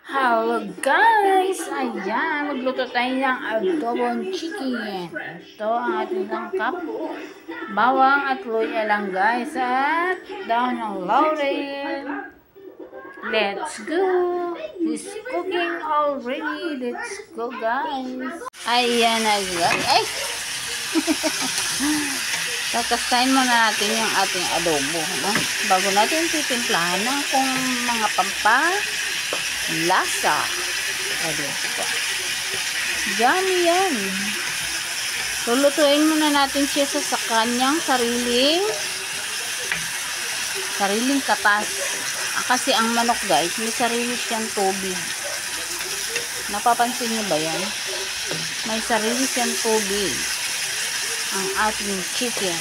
Hello guys! Ayan, magluto tayo ng adobong chicken. Ito ang ating tangkap. Bawang at luya lang guys. At dahon ng laurel. Let's go! It's cooking already. Let's go guys. Ayan na guys. Ay! Kakastahin muna natin yung ating adobo. No? Bago natin titimplahan ng kung mga lasa. Adobo. Yummy yan. Lulutuin muna natin siya sa kanyang sariling katas. Kasi ang manok guys, may sarili siyang tubig. Napapansin niyo ba yan? May sarili siyang tubig ang ating chicken.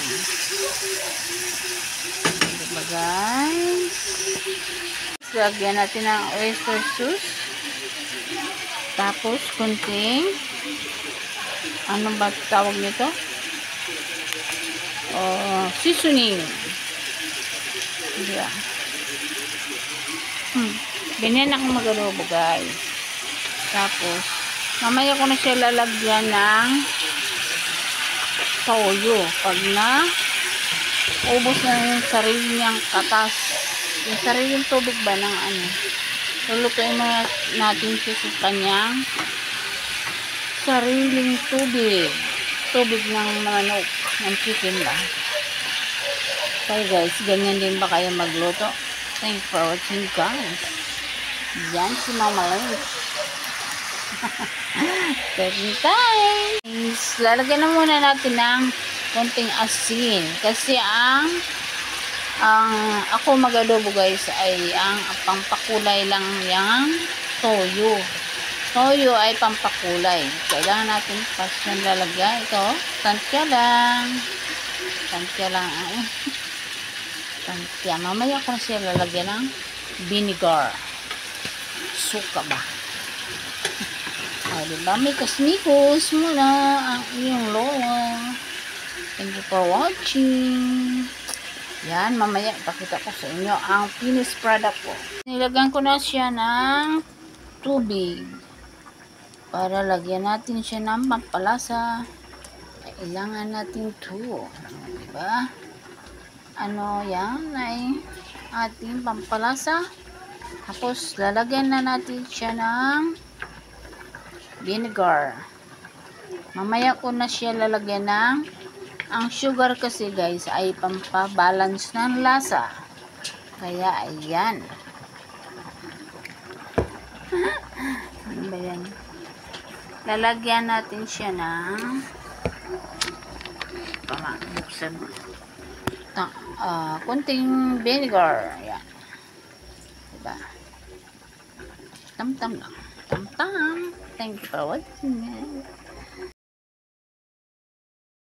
Diba guys? Lagyan natin ng oyster sauce. Tapos kunting ano ba tawag nito? Seasoning. Diba? Ganyan ako mag-adobo guys. Tapos mamaya ko na siya lalagyan ng toyo. Pag na ubos na yung sarili niyang katas, yung sariling tubig ba ng ano, lulutuin mo natin siya sa kanyang sariling tubig ng manok, ng chicken ba. Okay guys, ganyan din ba kayo magluto? Thanks for watching guys. Yan si Mama Lynn. Taking time. Lalagyan na muna natin ng konting asin. Kasi ako mag-adobo guys ay ang pampakulay lang yung toyo. Toyo ay pampakulay. Kailangan natin pas yung lalagyan. Ito, tansya lang. Tansya lang. Tansya. Mamaya ko na siya lalagyan ng vinegar. Suka ba? Diba? May kasmikos muna ang iyong lola. Thank you for watching. Yan, mamaya ipakita ko sa inyo ang finished product ko. Nilagyan ko na siya ng tubig para lagyan natin siya ng pampalasa. Kailangan natin ito. Diba? Ano yan ay ating pampalasa. Tapos lalagyan na natin siya ng vinegar. Mamaya ko na siya lalagyan ng ang sugar kasi guys ay pampabalance ng lasa. Kaya ayan. Ano ba yan? Lalagyan natin siya ng buksan mo. Kunting vinegar. Ayan. Diba? Tam-tam lang. Tam-tam. Thank you for watching.